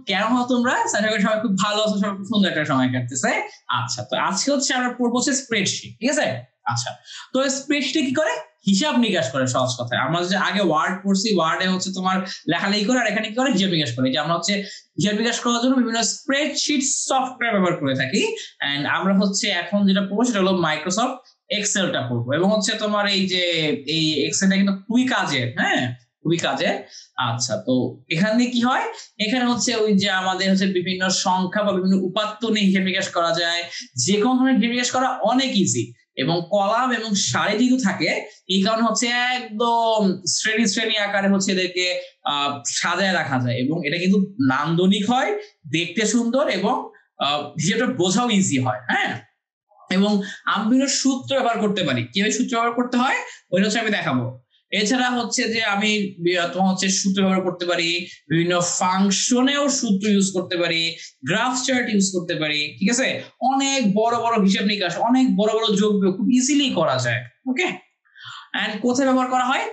কেন হলো তোমরা? সবাই খুব ভালো আছো, সবাই খুব সুন্দর একটা সময় কাটতেছে। আচ্ছা, তো আজকে হচ্ছে আমরা পড়বো হচ্ছে স্প্রেডশিট, ঠিক আছে? আচ্ছা, তো স্প্রেডশিটে কি করে? হিসাব নিকাশ করে, সহজ কথায়। আমরা যে আগে ওয়ার্ড পড়ছি, ওয়ার্ডে হচ্ছে তোমার লেখালেখি করে, আর এখানে কি করে? হিসাব নিকাশ করে। যে আমরা হচ্ছে হিসাব নিকাশ করার জন্য বিভিন্ন স্প্রেডশিট সফটওয়্যার ব্যবহার করে থাকি। এন্ড আমরা হচ্ছে এখন যেটা পড়বো সেটা হলো মাইক্রোসফট এক্সেলটা পড়বো। এবং হচ্ছে তোমার এই যে এই এক্সেলটা কিন্তু খুবই কাজের, হ্যাঁ, খুবই কাজের। আচ্ছা, তো এখানে কি হয়? এখানে হচ্ছে ওই যে আমাদের হচ্ছে বিভিন্ন সংখ্যা বা বিভিন্ন উপাত্ত নিয়ে হিসাব নিকাশ করা যায়। যে কোনো ধরনের হিসাব নিকাশ করা অনেক ইজি, এবং কলাম এবং সারি যেহেতু থাকে, এই কারণে হচ্ছে একদম শ্রেণী শ্রেণী আকারে হচ্ছে এদেরকে সাজায় রাখা যায়, এবং এটা কিন্তু নান্দনিক হয়, দেখতে সুন্দর, এবং হিসাবটা বোঝাও ইজি হয়, হ্যাঁ। এবং আমি বিভিন্ন সূত্র ব্যবহার করতে পারি। কিভাবে সূত্র ব্যবহার করতে হয় ওইটা হচ্ছে আমি দেখাবো। এছাড়া হচ্ছে যে আমি তোমার হচ্ছে সূত্র ব্যবহার করতে পারি, বিভিন্ন ফাংশনেও সূত্র ইউজ করতে পারি, গ্রাফ চার্ট ইউজ করতে পারি, ঠিক আছে? অনেক বড় বড় হিসাব নিকাশ, অনেক বড় বড় যোগ বিয়োগ খুব ইজিলি করা যায়। ওকে, এন্ড কোথায় ব্যবহার করা হয়?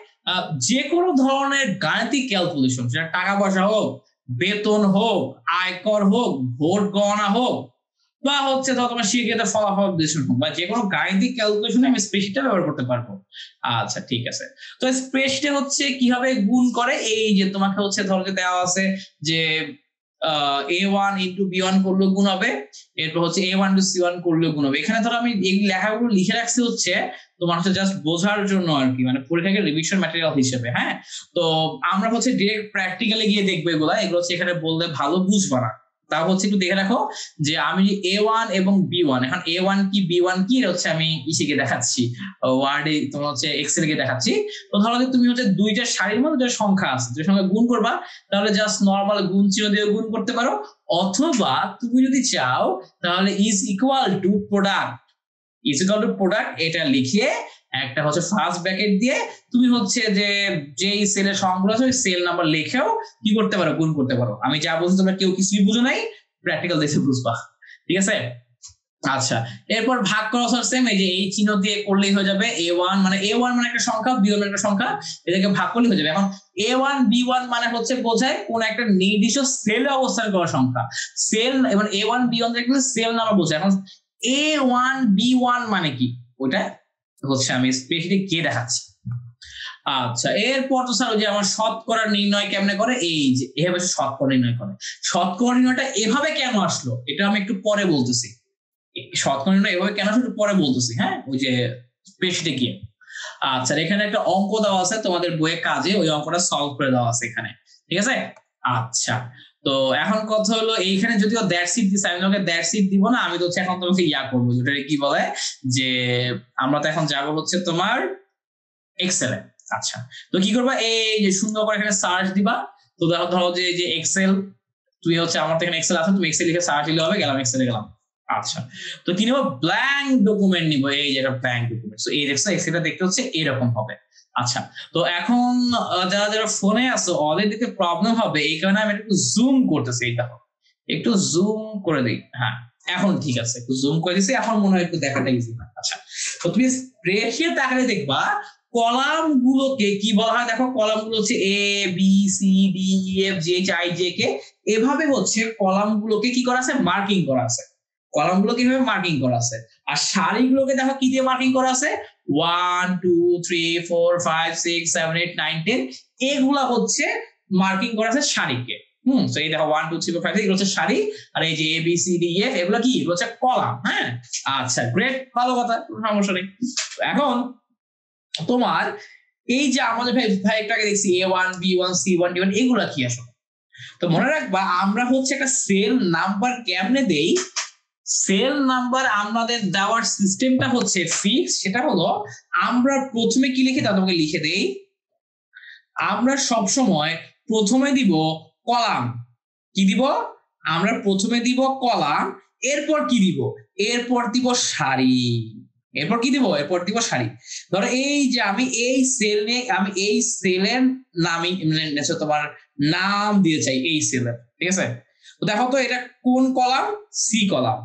যে কোনো ধরনের গাণিতিক ক্যালকুলেশন, সেটা টাকা পয়সা হোক, বেতন হোক, আয়কর হোক, ভোট গণনা হোক, বা হচ্ছে তোমার শিক্ষিত ফলাফল বিশ্লেষণ হোক, বা যে কোনো গাণিতিক ক্যালকুলেশনে আমি স্প্রেডশিটটা ব্যবহার করতে পারবো। আচ্ছা, ঠিক আছে। তো স্প্রেডশিটে হচ্ছে কিভাবে গুণ করে, এই যে তোমাকে হচ্ছে ধরো যে দেওয়া আছে যে a1 ইন্টু b1 করলেও গুণ হবে, এরপর হচ্ছে a1 টু c1 করলেও গুণ হবে। এখানে ধরো আমি এই লেখাগুলো লিখে রাখছি হচ্ছে তোমার হচ্ছে জাস্ট বোঝার জন্য আর কি, মানে পরীক্ষাকে রিভিশন ম্যাটেরিয়াল হিসেবে, হ্যাঁ। তো আমরা হচ্ছে ডিরেক্ট প্র্যাকটিক্যালি গিয়ে দেখবো এগুলো হচ্ছে এখানে বললে ভালো বুঝবা না। তাও হচ্ছে একটু দেখে রাখো যে আমি a1 এবং b1, এখন a1 কি b1 কি হচ্ছে আমি ইসিকে দেখাচ্ছি, ওয়ার্ডে তোমার হচ্ছে এক্সেল কে দেখাচ্ছি। তো ধরো যে তুমি হচ্ছে দুইটা সারির মধ্যে দুটো সংখ্যা আছে, দুটো সংখ্যা গুণ করবা, তাহলে জাস্ট নরমাল গুণ চিহ্ন দিয়ে গুণ করতে পারো, অথবা তুমি যদি চাও তাহলে ইজ ইকুয়াল টু প্রোডাক্ট এটা লিখে একটা হচ্ছে ফার্স্ট ব্র্যাকেট দিয়ে তুমি হচ্ছে যে যেই সেলের সংখ্যাগুলো আছে ওই সেল নাম্বার লিখেও কি করতে পারো? গুণ করতে পারো। আমি যা বলছি তোমরা কেউ কিছুই বুঝো নাই, প্র্যাকটিক্যাল দেখে বুঝবা, ঠিক আছে? আচ্ছা, এরপর ভাগ করা সেম, এই যে এই চিহ্ন দিয়ে করলেই হয়ে যাবে। a1 মানে একটা সংখ্যা, b1 একটা সংখ্যা, এটাকে ভাগ করলেই হয়ে যাবে। এখন a1 b1 মানে হচ্ছে বোঝায় কোন একটা নির্দিষ্ট সেলে অবস্থান করা সংখ্যা, সেল, এবং a1 b1 দেখলে সেল নাম্বার বোঝায়। এখন a1 b1 মানে কি, ওইটা হচ্ছে আমি স্পেশালি কে দেখাচ্ছি। আচ্ছা, এরপর তো স্যার ওই যে আমার শতকরা নির্ণয় কেমনে করে, এই যে এভাবে শতকরা নির্ণয় করে। শতকরা নির্ণয়টা এভাবে কেন আসলো এটা আমি একটু পরে বলতেছি। শতকরা নির্ণয় এভাবে কেন আসলো একটু পরে বলতেছি, হ্যাঁ, ওই যে স্প্রেডশিটে গিয়ে। আচ্ছা, এখানে একটা অঙ্ক দেওয়া আছে তোমাদের বইয়ে কাজে, ওই অঙ্কটা সলভ করে দেওয়া আছে এখানে, ঠিক আছে? আচ্ছা, তো এখন কথা হলো এইখানে যদিও দ্যাট সিট দিছে, আমি তোমাকে দ্যাট সিট দিব না, আমি তো হচ্ছে এখন তোমাকে ইয়া করবো, যেটা কি বলে যে আমরা তো এখন যাবো হচ্ছে তোমার এক্সেলে। আচ্ছা, তো কি করবা? এই যে সুন্দর করে এখানে সার্চ দিবা। তো ধরো যে এক্সেল, তুমি হচ্ছে আমার তো এখানে এক্সেল আছে, তুমি এক্সেল লিখে সার্চ দিলে হবে, গেলাম এক্সেলে গেলাম। আচ্ছা, তো কি নেবো? ব্ল্যাঙ্ক ডকুমেন্ট নিবো, এই যে ব্ল্যাঙ্ক ডকুমেন্ট। তো এই দেখছো এক্সেলটা দেখতে হচ্ছে এরকম হবে। আচ্ছা, তো এখন যারা যারা ফোনে আছো ওদের দিতে প্রবলেম হবে, এই কারণে আমি একটু জুম করতেছি। এই দেখো, একটু জুম করে দিই, হ্যাঁ, এখন ঠিক আছে, একটু জুম করে দিছি, এখন মনে হয় একটু দেখাটা ইজি না। আচ্ছা, তো তুমি স্প্রেডশিট তাহলে দেখবা কলাম গুলোকে কি বলা হয়, দেখো কলাম গুলো হচ্ছে A B C D E F G H I J K, এভাবে হচ্ছে কলাম গুলোকে কি করা আছে? মার্কিং করা আছে। কলাম গুলোকে এভাবে মার্কিং করা আছে। আর সারিগুলোকে দেখো কি দিয়ে মার্কিং করা আছে? 1 2 3 4 5 6 7 8 9 10, এগুলা হচ্ছে মার্কিং করা আছে সারিকে। তো এই দেখো 1 2 3 4 5 এগুলো হচ্ছে সারি, আর এই যে এ বি সি ডি এফ এগুলো কি? এগুলো হচ্ছে কলাম, হ্যাঁ। আচ্ছা, গ্রেট, ভালো কথা, কোনো সমস্যা নেই। এখন তোমার এই যে আমাদের ভাই একটাকে দেখছি a1 b1 c1 d1, এগুলা কি আসলে? তো মনে রাখবা আমরা হচ্ছে একটা সেল নাম্বার কেমনে দেই, সেল নাম্বার আমাদের দেওয়ার সিস্টেমটা হচ্ছে ফিক্স। সেটা হলো আমরা প্রথমে কি লিখি তা তোমাকে লিখে দেই। আমরা সব সময় প্রথমে দিব কলাম। কি দিব? আমরা প্রথমে দিব কলাম, এরপর কি দিব? এরপর দিব সারি। এরপর কি দিব? এরপর দিব সারি। ধরো এই যে আমি এই সেল নিয়ে আমি এই সেলের নামই তোমার নাম দিয়ে চাই এই সেলের, ঠিক আছে? তো দেখো তো এটা কোন কলাম? C column.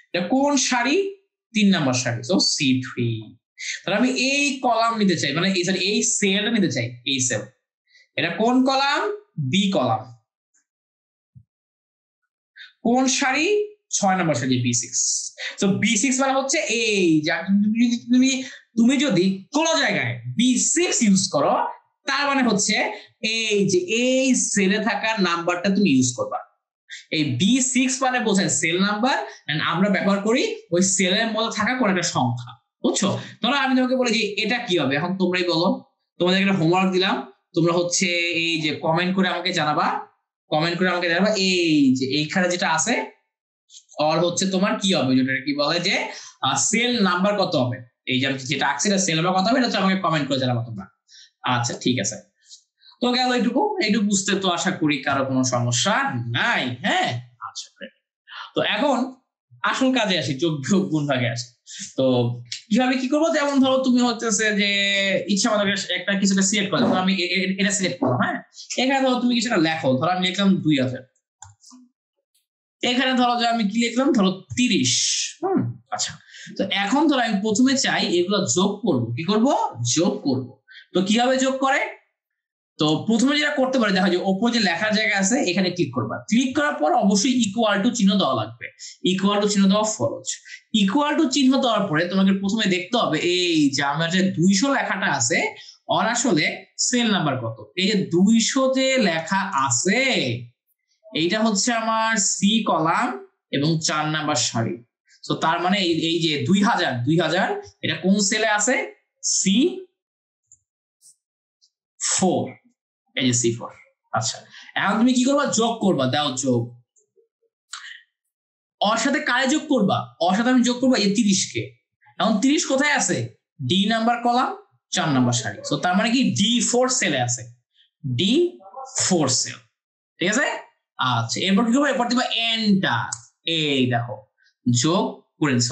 এটা কোন সারি? 3 নাম্বার সারি, সো C3। তাহলে আমি এই কলাম নিতে চাই, মানে এই সেলটা নিতে চাই, এই সেল। এটা কোন কলাম? B column. কোন সারি? 6 নম্বর সারি B6। তো B6 মানে হচ্ছে এই তুমি যদি কোন জায়গায় B6 ইউজ করো তার মানে হচ্ছে এই যে এই সেলে থাকা নাম্বারটা তুমি ইউজ করবা। এই B6 মানে বোঝায় সেল নাম্বার, এন্ড আমরা ব্যবহার করি ওই সেলের মধ্যে থাকা কোন একটা সংখ্যা, বুঝছো? ধরো আমি তোমাকে বলি যে এটা কি হবে, এখন তোমরাই বলো। তোমাদের একটা হোমওয়ার্ক দিলাম, তোমরা হচ্ছে এই যে কমেন্ট করে আমাকে জানাবা, এই যে এইখানে যেটা আছে আর হচ্ছে তোমার কি হবে, যেটা কি বলে যে সেল নাম্বার কত হবে, এই যে যেটা আঁকছি সেল নাম্বার কত হবে এটা হচ্ছে আমাকে কমেন্ট করে জানাবা তোমরা। আচ্ছা ঠিক আছে, তো গেল এইটুকু বুঝতে, তো আশা করি কারো কোনো সমস্যা নাই। হ্যাঁ আচ্ছা, তো এখন আসল কাজে আসি, যোগ বিয়োগ গুণ ভাগে আসি। তো কিভাবে কি করবো, যেমন ধরো তুমি হচ্ছে যে ইচ্ছা মতো একটা কিছুটা সিলেক্ট করো, আমি এটা সিলেক্ট করো। হ্যাঁ, এখানে ধরো তুমি কিছুটা লেখো, ধরো আমি লিখলাম 2000, এখানে ধরো যে আমি কি লিখলাম, ধরো 30। আচ্ছা, তো এখন ধরো আমি প্রথমে চাই এগুলো যোগ করবো, কি করব, যোগ করব। তো কিভাবে যোগ করে, তো প্রথমে যেটা করতে পারে, দেখো যে ওপর যে লেখার জায়গা আছে এখানে ক্লিক করবা, ক্লিক করার পর অবশ্যই ইকুয়াল টু চিহ্ন দেওয়া লাগবে, ইকুয়াল টু চিহ্ন দেওয়া ফরজ। ইকুয়াল টু চিহ্ন দেওয়ার পরে তোমাকে প্রথমে দেখতে হবে এই যে আমার যে 200 লেখাটা আছে ওর আসলে সেল নাম্বার কত। এই যে 200 যে লেখা আছে এইটা হচ্ছে আমার সি কলাম এবং 4 নাম্বার সারি। তো তার মানে এই যে 2000 এটা কোন সেলে আছে, C4, এই যে C4। আচ্ছা, এখন তুমি কি করবা, যোগ করবা, দাও যোগ। ওর সাথে কারে যোগ করবা, ওর সাথে আমি যোগ করবো এই 30 কে। এখন 30 কোথায় আছে, ডি নাম্বার কলাম 4 নাম্বার সারি। তো তার মানে কি D4 সেলে আছে, D4 সেল, ঠিক আছে। আচ্ছা, এরপর কি করবো, এরপর দিবা এন্টার। এই দেখো যোগ করে দিছে,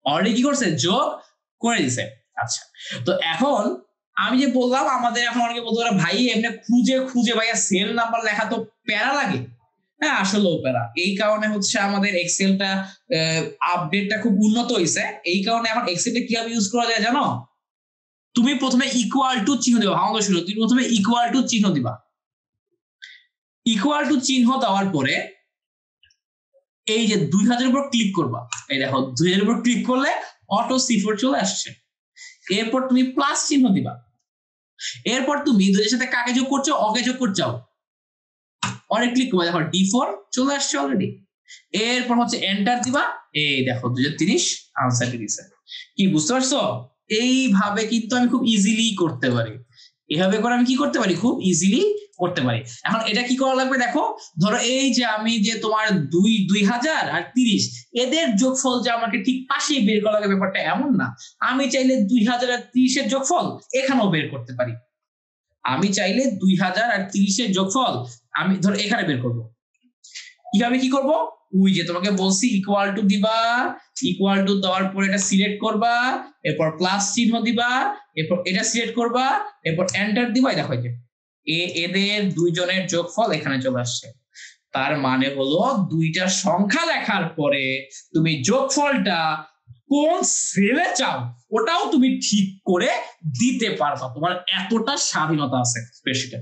অলরেডি কি করছে, যোগ করে দিছে। আচ্ছা, তো এখন আমি যে বললাম আমাদের এখন অনেকে বলতে পারে ভাই এমনি খুঁজে ভাইয়া সেল নাম্বার লেখা তো প্যারা লাগে। হ্যাঁ, আসলেও প্যারা, এই কারণে হচ্ছে আমাদের এক্সেলটা আপডেটটা খুব উন্নত হয়েছে। এই কারণে এখন এক্সেলটা কিভাবে ইউজ করা যায় জানো, তুমি প্রথমে ইকুয়াল টু চিহ্ন দিবা। আমাদের শুনো, তুমি প্রথমে ইকুয়াল টু চিহ্ন দিবা, ইকুয়াল টু চিহ্ন দেওয়ার পরে এই যে 2000 উপর ক্লিক করবা। এই দেখো 2000 উপর ক্লিক করলে অটো C4 চলে আসছে। এরপর তুমি প্লাস চিহ্ন দিবা, এরপর তুমি 2000 সাথে কাকে যোগ করছো, অকে যোগ করছো, অরে ক্লিক করবা, দেখো D4 চলে আসছে অলরেডি। এরপর হচ্ছে এন্টার দিবা, এই দেখো 2030 আনসার দিছে। কি বুঝতে পারছো, এইভাবে কিন্তু আমি খুব ইজিলি করতে পারি, এভাবে করে আমি কি করতে পারি, খুব ইজিলি করতে পারি। এখন এটা কি করা লাগবে, দেখো ধরো এই যে আমি যে তোমার 2000 আর 30 এদের যোগফল যে আমাকে ঠিক পাশেই বের করা লাগবে, ব্যাপারটা এমন না। আমি চাইলে 2000 আর 30 এর যোগফল এখানেও বের করতে পারি। আমি চাইলে 2000 আর 30 এর যোগফল আমি ধরো এখানে বের করব। কিভাবে কি করব, ওই যে তোমাকে বলছি ইকুয়াল টু দিবা, ইকুয়াল টু দেওয়ার পর এটা সিলেক্ট করবা, এরপর প্লাস চিহ্ন দিবা, এরপর এটা সিলেক্ট করবা, এরপর এন্টার দিবা। দেখো যে এদের দুইজনের যোগফল এখানে চলে আসছে। তার মানে হলো দুইটা সংখ্যা লেখার পরে তুমি যোগফলটা কোন সেলে চাও ওটাও তুমি ঠিক করে দিতে পারবা, তোমার এতটা স্বাধীনতা আছে স্প্রেডশিটে।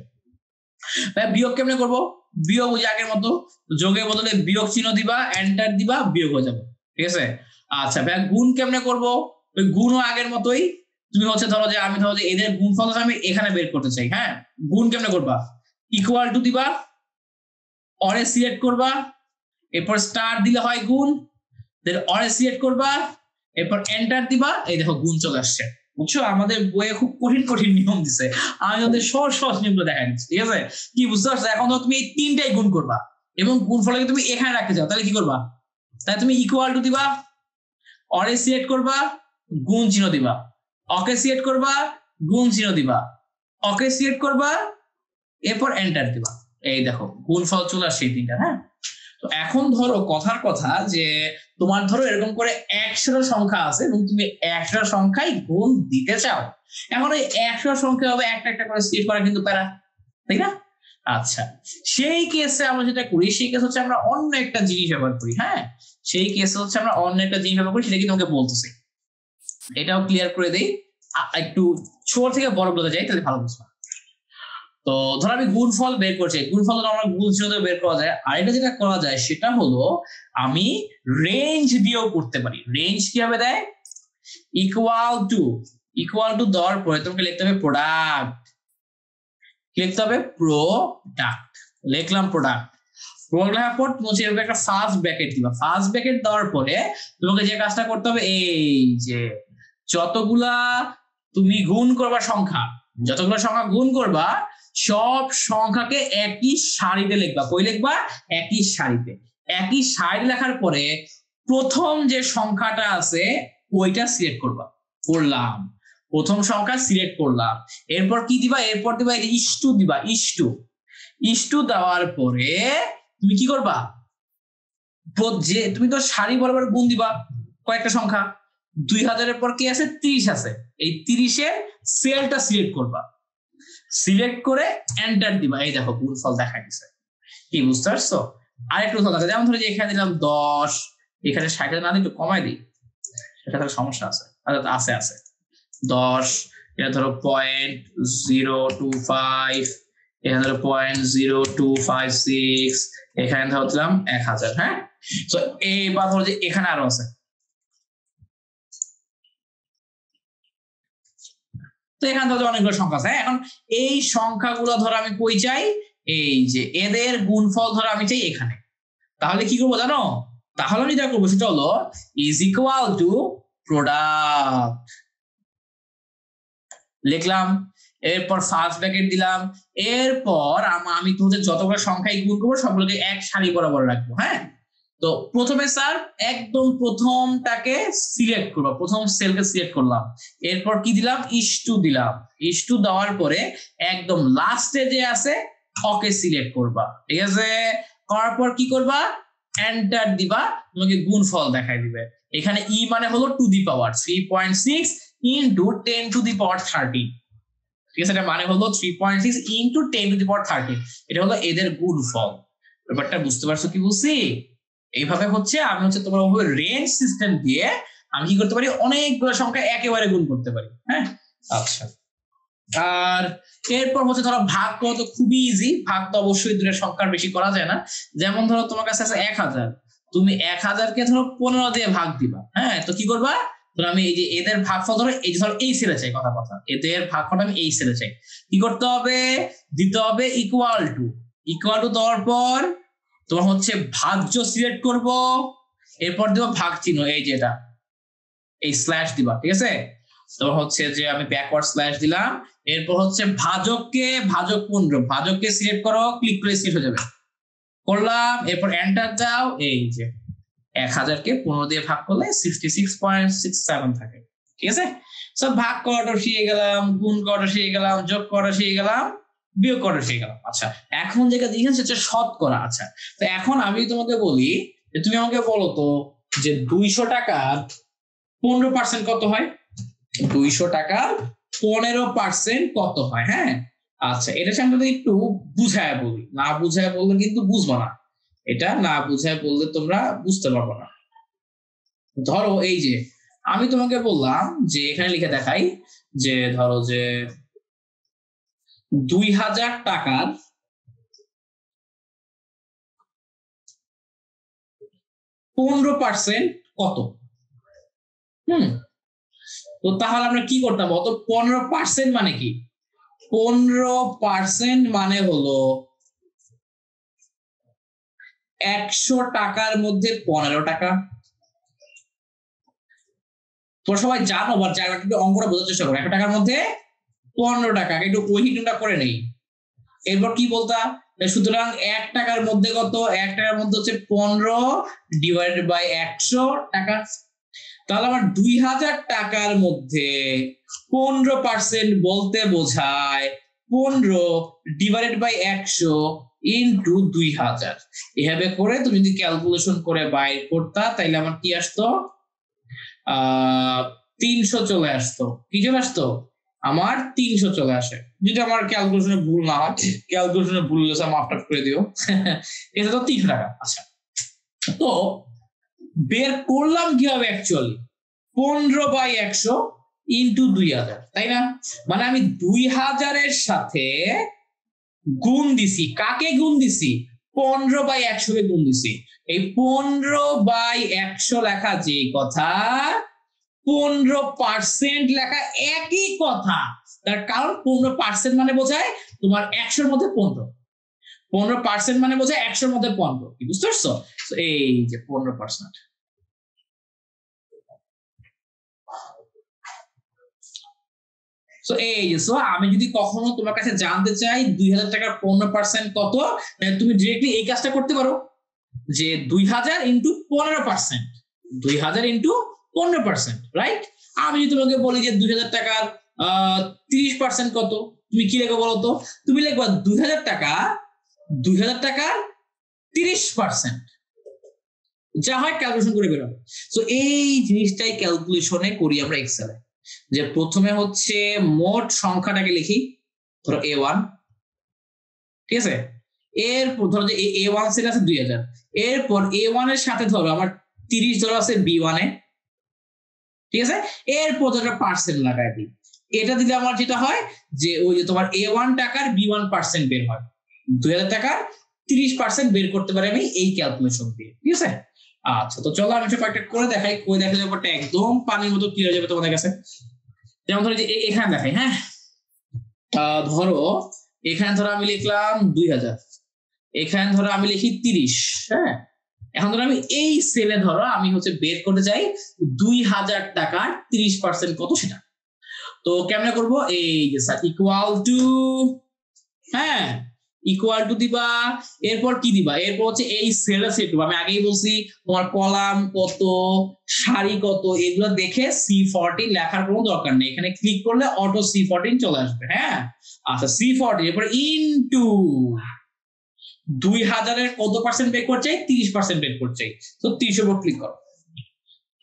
ভাই বিয়োগ কেমনে করবো, বিয়োগ ওই আগের মতো, যোগের বদলে বিয়োগ চিহ্ন দিবা, এন্টার দিবা, বিয়োগ হয়ে যাবে, ঠিক আছে। আচ্ছা ভাই গুণ কেমনে করবো, ওই গুণও আগের মতোই। তুমি হচ্ছে ধরো যে আমি ধরো যে এদের গুণফল আমি এখানে বের করতে চাই। হ্যাঁ, গুণ কেমনে করবা, ইকুয়াল টু দিবা, অরে সিলেক্ট করবা, এরপর স্টার দিলে হয় গুণ, দেন অরে সিলেক্ট করবা, এরপর এন্টার দিবা, এই দেখো গুণ চলে আসছে। বুঝছো, আমাদের বইয়ে খুব কঠিন নিয়ম দিছে, আমি ওদের সহজ নিয়মগুলো দেখা দিচ্ছি, ঠিক আছে। কি বুঝতে পারছো, এখন তুমি এই তিনটাই গুণ করবা এবং গুণফলকে তুমি এখানে রাখতে চাও, তাহলে কি করবা, তাহলে তুমি ইকুয়াল টু দিবা, অরে সিলেক্ট করবা, গুণ চিহ্ন দিবা, অকে সিলেক্ট করবা, গুণ চিহ্ন দিবা, অকে সিলেক্ট করবা, এরপর এন্টার দিবা। এই দেখো গুণফল চলে আসছে এই তিনটা। হ্যাঁ, তো এখন ধরো কথার কথা যে তোমার ধরো এরকম করে 100টা সংখ্যা আছে এবং তুমি 100টা সংখ্যায় গুণ দিতে চাও। এখন এই 100 সংখ্যা হবে একটা একটা করে সিলেক্ট করা কিন্তু প্যারা, তাই না। আচ্ছা, সেই কেসে আমরা যেটা করি, সেই কেস হচ্ছে আমরা অন্য একটা জিনিস ব্যবহার করি। হ্যাঁ, সেই কেসে হচ্ছে আমরা অন্য একটা জিনিস ব্যবহার করি, সেটা কি তোমাকে বলতেছি, এটাও ক্লিয়ার করে দেই, একটু ছোট থেকে বড় বলতে যাই তাহলে ভালো বুঝবা। তো ধর আমি গুণফল বের করছি, গুণফল আমরা গুণচিহ্ন দিয়ে বের করা যায়। আর এটা যেটা করা যায় সেটা হলো আমি রেঞ্জ দিয়েও করতে পারি। রেঞ্জ কিভাবে দেয়? ইকুয়াল টু দেওয়ার পরে তোমাকে লিখতে হবে প্রোডাক্ট, লিখতে হবে প্রোডাক্ট, লিখলাম প্রোডাক্ট। প্রোডাক্ট পর তুমি একটা ফার্স্ট ব্র্যাকেট দিবা। ফার্স্ট ব্র্যাকেট দেওয়ার পরে তোমাকে যে কাজটা করতে হবে, এই যে যতগুলা তুমি গুণ করবা সংখ্যা, যতগুলো সংখ্যা গুণ করবা সব সংখ্যাকে একই সারিতে লিখবা। কই লিখবা? একই সারিতে। একই সারি লেখার পরে প্রথম যে সংখ্যাটা আছে ওইটা সিলেক্ট করবা। করলাম, প্রথম সংখ্যা সিলেক্ট করলাম। এরপর কি দিবা? এরপর দিবা ইস্টু দিবা। ইস্টু দেওয়ার পরে তুমি কি করবা? যে তুমি তো সারি বরাবর গুণ দিবা কয়েকটা সংখ্যা। 2000 এর পর কি আছে? 30 আছে। এই 30 এর সেলটা সিলেক্ট করবা। সিলেক্ট করে এন্টার দিবা। এই দেখো গুণফল দেখা গেছে। কি বুঝতে পারছো? আরেকটু উদাহরণ আছে, যেমন ধরো যে এখানে দিলাম 10, এখানে 60 না দিয়ে একটু কমাই দিই, সেটা তো সমস্যা আছে। আচ্ছা আছে 10, এটা ধরো 0.025, এখানে ধরো 0.0256, এখানে ধরো দিলাম 1000। হ্যাঁ, তো এইবার ধরো যে এখানে আরো আছে, তো এখানে ধরো অনেকগুলো সংখ্যা আছে। এখন এই সংখ্যাগুলো ধরো আমি কই চাই? এই যে এদের গুণফল ধরো আমি চাই এখানে। তাহলে কি করবো জানো? তাহলে আমি যা করবো সেটা হলো ইজ ইকুয়াল টু প্রোডাক্ট, লিখলাম। এরপর ফার্স্ট ব্র্যাকেট দিলাম। এরপর আমি তোমাদের যতগুলো সংখ্যায় গুণ করবো সবগুলোকে এক সারি বরাবর রাখবো। হ্যাঁ, তো প্রথমে স্যার একদম প্রথমটাকে সিলেক্ট করবো, প্রথম সেলকে সিলেক্ট করলাম। এরপর কি দিলাম? ইস্টু দিলাম। ইস্টু দেওয়ার পরে একদম লাস্টে যে আছে ওকে সিলেক্ট করবা। ঠিক আছে, করার পর কি করবা? এন্টার দিবা, তোমাকে গুণফল দেখাই দিবে। এখানে ই মানে হলো to the power 3.6 into 10 to the power 30। ঠিক আছে, এটা মানে হলো 3.6 ইনটু 10 টু দি পাওয়ার 30। এটা হলো এদের গুণফল। ব্যাপারটা বুঝতে পারছো কি বলছি? এইভাবে হচ্ছে আমি তোমার রেঞ্জ সিস্টেম দিয়ে আমি কি করতে পারি? অনেকগুলো সংখ্যা একেবারে গুণ করতে পারি। হ্যাঁ, আচ্ছা। আর এরপর হচ্ছে ধরো ভাগ করা তো খুবই ইজি। ভাগ তো অবশ্যই দুটো সংখ্যার বেশি করা যায় না। যেমন ধরো তোমার কাছে আছে 1000, তুমি 1000 কে ধরো 15 দিয়ে ভাগ দিবা। হ্যাঁ, তো কি করবা? ধরো আমি এই যে এদের ভাগফল ধরো এই যে ধরো এই সেলে চাই, কথা এদের ভাগফল আমি এই সেলে চাই। কি করতে হবে? দিতে হবে ইকুয়াল টু দেওয়ার পর তোমার হচ্ছে ভাজ্য সিলেক্ট করব। এরপর দেবো ভাগ চিহ্ন, এই যে এটা এই স্ল্যাশ দিবা। ঠিক আছে, তো হচ্ছে যে আমি ব্যাকওয়ার্ড স্ল্যাশ দিলাম। এরপর হচ্ছে ভাজককে ভাজক 15, ভাজককে সিলেক্ট করো, ক্লিক করে সিলেক্ট হয়ে যাবে। করলাম, এরপর এন্টার দাও। এই যে 1000 কে 15 দিয়ে ভাগ করলে 66.67 থাকে। ঠিক আছে, সব ভাগ করাটা শিখে গেলাম, গুণ করাটা শিখে গেলাম, যোগ করাটা শিখে গেলাম, বিয়োগ করাটা শিখে গেলাম। আচ্ছা, এখন যেটা দেখেন সেটা শতকরা। আচ্ছা, তো এখন আমি তোমাকে বলি যে তুমি আমাকে বলো তো যে 200 টাকার 15% কত হয়? 200 টাকার 15% কত হয়? হ্যাঁ, আচ্ছা, এটা সামনে একটু বুঝায় বলি, না বুঝায় বললে কিন্তু বুঝবো না। এটা না বুঝায় বললে তোমরা বুঝতে পারবো না। ধরো এই যে আমি তোমাকে বললাম যে এখানে লিখে দেখাই যে ধরো যে 2000 টাকার 15% কত? তো তাহলে আমরা কি করতাম? অত 15% মানে কি? 15% মানে হলো 100 টাকার মধ্যে 15 টাকা। তোমরা সবাই জানো, বা যারা একটু অঙ্কটা বোঝার চেষ্টা করো। 100 টাকার মধ্যে 15 টাকা, একটু ওহিটুটা করে নেই। এরপর কি বলতা? সুতরাং 1 টাকার মধ্যে কত? 1 টাকার মধ্যে হচ্ছে 15 ডিভাইডেড বাই 100 টাকা। তাহলে আমার 2000 টাকার মধ্যে 15% বলতে বোঝায় 15 ডিভাইডেড বাই 100 ইনটু 2000। এভাবে করে তুমি যদি ক্যালকুলেশন করে বাইর করতা তাহলে আমার কি আসতো? 300 চলে আসতো। কি চলে আসতো? আমার 300 চলে আসে। যদি আমার ক্যালকুলেশনে ভুল না হয়, ক্যালকুলেশনে ভুল হলে মাফ করে দিও। এটা তো 300 টাকা। আচ্ছা, তো বের করলাম কিভাবে? অ্যাকচুয়ালি 15/100 ইন্টু 2000, তাই না? মানে আমি 2000 এর সাথে গুণ দিছি, কাকে গুণ দিছি? 15/100 কে গুণ দিছি। এই 15/100 লেখা যে কথা, 15% লেখা একই কথা। তার কারণ 15% মানে বোঝায় তোমার 100-র মধ্যে 15% মানে বোঝায় 100-র মধ্যে 15। কি বুঝতে পারছো? এই যে 15%। আমি যদি কখনো তোমার কাছে জানতে চাই 2000 টাকার 15% কত, তুমি ডিরেক্টলি এই কাজটা করতে পারো যে 2000 ইন্টু 15%, 2000 ইন্টু 15%, রাইট? আমি যদি তোমাকে বলি যে 2000 টাকার 30% কত, তুমি কি লিখবে বলো তো? তুমি লিখবা 2000 টাকার 30%, যা হয় ক্যালকুলেশন করে বেরোবে। তো এই জিনিসটাই ক্যালকুলেশনে করি আমরা এক্সেলে, যে প্রথমে হচ্ছে মোট সংখ্যাটাকে লিখি, ধরো A1, ঠিক আছে? এরপর ধরো যে A1 সেল আছে 2000, এরপর A1 এর সাথে ধরো আমার 30 ধরো আছে B1 এ, ঠিক আছে? এরপর ধরো পার্সেন্ট লাগাই দিই, এটা দিলে আমার যেটা হয় যে ওই যে তোমার A1 টাকার B1% বের হয়, 2000 টাকার 30% বের করতে পারি আমি এই ক্যালকুলেশন দিয়ে, ঠিক আছে? আচ্ছা, তো চলো আমি কয়েকটা করে দেখাই, করে দেখালে ব্যাপারটা একদম পানির মতো ক্লিয়ার হয়ে যাবে তোমাদের কাছে। যেমন ধরো যে এখানে দেখাই, হ্যাঁ, ধরো এখানে ধরো আমি লিখলাম 2000, এখানে ধরো আমি লিখি 30, হ্যাঁ। এখন ধরো আমি এই সেলে ধরো আমি হচ্ছে বের করতে চাই 2000 টাকার 30% কত সেটা। তো কেমনে করবো? এই যে স্যার ইকুয়াল টু, হ্যাঁ, ইকুয়াল টু দিবা, এরপর কি দিবা? এরপর হচ্ছে এই সেলটা সেট করবো। আমি আগেই বলছি তোমার কলাম কত, সারি কত, এগুলো দেখে C14 লেখার কোনো দরকার নেই, এখানে ক্লিক করলে অটো C14 চলে আসবে, হ্যাঁ। আচ্ছা, C14 এরপর ইনটু 2000 এর কত পার্সেন্ট বের করতে চাই? 30% বের করতে চাই, তো 30 এর উপর ক্লিক করো,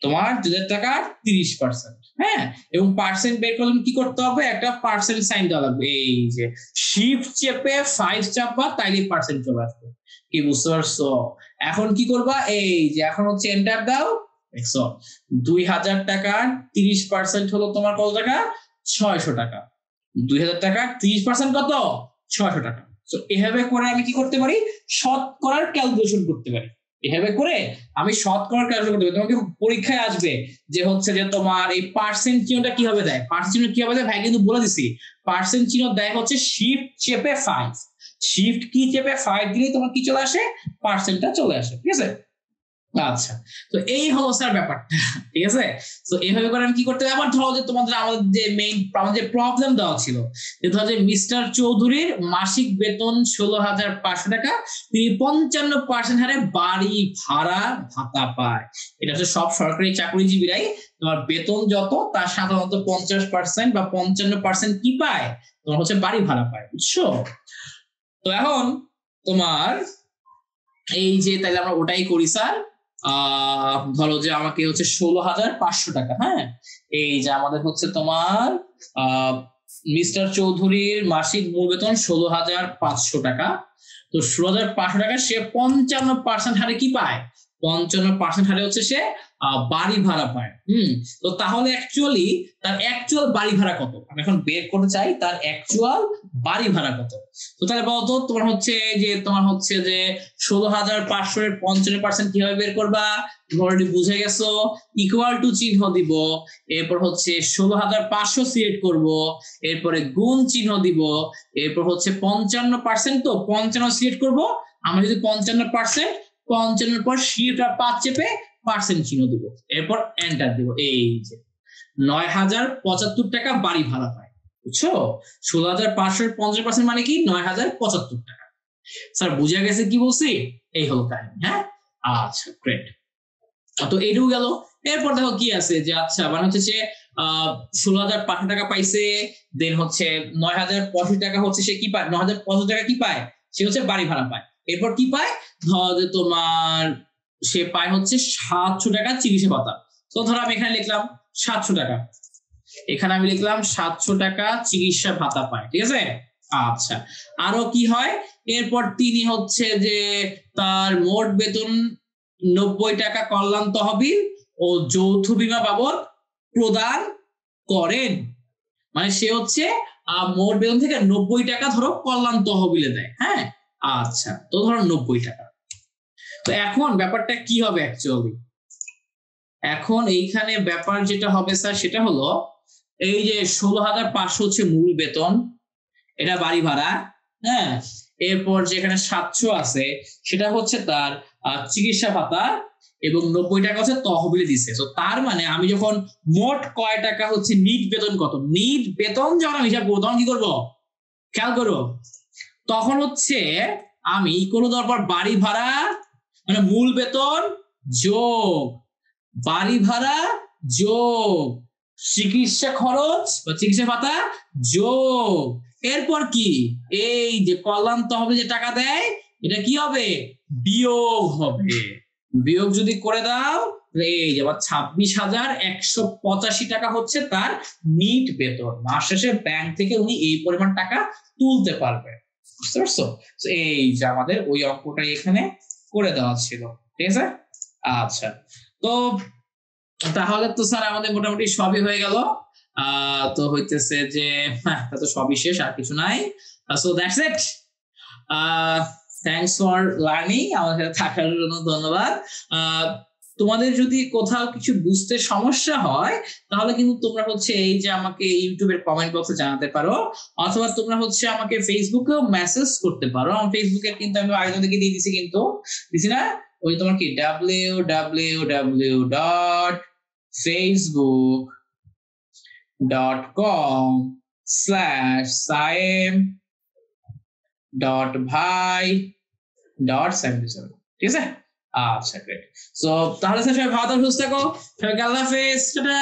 তোমার 2000 টাকার 30%, হ্যাঁ। এবং পার্সেন্ট বের করলে কি করতে হবে? একটা পার্সেন্ট সাইন দেওয়া লাগবে, এই যে শিফট চেপে 5 চাপবা, তাইলে পার্সেন্ট চলে আসবে। কি বুঝতে পারছো? এখন কি করবা? এই যে এখন হচ্ছে এন্টার দাও, দেখছো 2000 টাকার 30% হলো তোমার কত টাকা? 600 টাকা। 2000 টাকার 30% কত? 600 টাকা। তো এভাবে করে আমি কি করতে পারি? শতকরার ক্যালকুলেশন করতে পারি। এভাবে করে আমি শতকরার ক্যালকুলেশন করতে পারি। তোমাকে পরীক্ষায় আসবে যে হচ্ছে যে তোমার এই পার্সেন্ট চিহ্নটা কিভাবে দেয়, পার্সেন্ট চিহ্ন কিভাবে দেয় ভাই, কিন্তু বলে দিছি পার্সেন্ট চিহ্ন দেয় হচ্ছে শিফট চেপে 5, শিফট কি চেপে 5 দিলেই তোমার কি চলে আসে? পার্সেন্টটা চলে আসে, ঠিক আছে? আচ্ছা, তো এই হলো স্যার ব্যাপারটা, ঠিক আছে? তো এইভাবে করে আমি কি করতে হবে? আবার ধরো যে তোমাদের আমাদের যে মেইন যে প্রবলেম দেওয়া ছিল, যে ধরো যে মিস্টার চৌধুরীর মাসিক বেতন 16,500 টাকা, তিনি 55% হারে বাড়ি ভাড়া ভাতা পায়। এটা হচ্ছে সব সরকারি চাকরিজীবীরাই তোমার বেতন যত তার সাধারণত 50% বা 55% কি পায়? তোমার হচ্ছে বাড়ি ভাড়া পায়, বুঝছো? তো এখন তোমার এই যে তাহলে আমরা ওটাই করি স্যার। ধরো যে আমাকে হচ্ছে 16,500 টাকা, হ্যাঁ, এই যে আমাদের হচ্ছে তোমার মিস্টার চৌধুরীর মাসিক মূল বেতন 16,500 টাকা। তো 16,500 টাকা সে 55% হারে কি পায়? 55% হারে হচ্ছে সে বাড়ি ভাড়া পায়। তো তাহলে অ্যাকচুয়ালি তার অ্যাকচুয়াল বাড়ি ভাড়া কত? আমি এখন বের করতে চাই তার অ্যাকচুয়াল বাড়ি ভাড়া কত। তো তাহলে বলতো তোমার হচ্ছে যে 16,500 এর 55% কিভাবে বের করবা? অলরেডি বুঝে গেছো, ইকুয়াল টু চিহ্ন দিব, এরপর হচ্ছে 16,500 সিলেক্ট করব, এরপরে গুণ চিহ্ন দিব, এরপর হচ্ছে 55%, তো 55 সিলেক্ট করব। আমরা যদি 55%, 55 পর শিফট আর 5 চেপে পার্সেন্ট চিহ্ন দিব, এরপর এন্টার দিব। এই যে 9,075 টাকা বাড়ি ভাড়া পায়, বুঝছো? 16,500 50% মানে কি? 9,075 টাকা। স্যার বুঝা গেছে কি বলছি? এই হলো কাহিনী, হ্যাঁ। আচ্ছা, গ্রেট। তো এইটুকু গেল। এরপর দেখো কি আছে, যে আচ্ছা মানে হচ্ছে যে 16,500 টাকা পাইছে, দেন হচ্ছে 9,085 টাকা হচ্ছে সে কি পায়? 9,085 টাকা কি পায়? সে হচ্ছে বাড়ি ভাড়া পায়। এরপর কি পায়? ধরো যে তোমার সে পায় হচ্ছে 700 টাকা চিকিৎসা ভাতা। তো ধরো আমি এখানে লিখলাম 700 টাকা, এখানে আমি লিখলাম 700 টাকা চিকিৎসা ভাতা পায়, ঠিক আছে? আচ্ছা, আরো কি হয়? এরপর তিনি হচ্ছে যে তার মোট বেতন 90 টাকা কল্যাণ তহবিল ও যৌথ বীমা বাবদ প্রদান করেন। মানে সে হচ্ছে মোট বেতন থেকে 90 টাকা ধরো কল্যাণ তহবিলে দেয়, হ্যাঁ? আচ্ছা, তো ধরো 90 টাকা। তো এখন ব্যাপারটা কি হবে অ্যাকচুয়ালি? এখন এইখানে ব্যাপার যেটা হবে স্যার সেটা হলো এই যে 16,500 হচ্ছে মূল বেতন, এটা বাড়ি ভাড়া, হ্যাঁ? এরপর যেখানে 700 আছে সেটা হচ্ছে তার চিকিৎসা ভাতা, এবং 90 টাকা হচ্ছে তহবিলে দিছে। তো তার মানে আমি যখন মোট কয় টাকা হচ্ছে নিট বেতন, কত নিট বেতন যখন আমি হিসাব করবো তখন কি করবো খেয়াল করো, তখন হচ্ছে আমি কোনো দরকার বাড়ি ভাড়া মানে মূল বেতন যোগ বাড়ি ভাড়া যোগ চিকিৎসা খরচ বা চিকিৎসা ভাতা যোগ, এরপর কি এই যে কল্যাণ তহবিল যে টাকা দেয় এটা কি হবে বিয়োগ হবে। বিয়োগ যদি করে দাও এই যে 26,185 টাকা হচ্ছে তার নিট বেতন, মাস শেষে ব্যাংক থেকে উনি এই পরিমাণ টাকা তুলতে পারবে। বুঝতে পারছো? এই যে আমাদের ওই অঙ্কটাই এখানে করে দেওয়া ছিল, ঠিক আছে? আচ্ছা, তো তাহলে তো স্যার আমাদের মোটামুটি সবই হয়ে গেল। তো হইতেছে যে তো সবই শেষ, আর কিছু নাই। So that's it. Thanks for learning, আমার সাথে থাকার জন্য ধন্যবাদ। তোমাদের যদি কোথাও কিছু বুঝতে সমস্যা হয় তাহলে কিন্তু তোমরা হচ্ছে এই যে আমাকে ইউটিউবের কমেন্ট বক্সে জানাতে পারো, অথবা তোমরা হচ্ছে আমাকে ফেসবুকেও মেসেজ করতে পারো। আমার ফেসবুকে কিন্তু আমি আগে থেকে দিয়ে দিছি, কিন্তু দিছি না? ওই তোমার কি www.facebook.com/saim.bhai.77, ঠিক আছে? আচ্ছা, গ্রেট। সো তাহলে স্যার সবাই ভালো থাকো, সুস্থ থাকো, সবাইকে আল্লাহ হাফেজ, টাটা।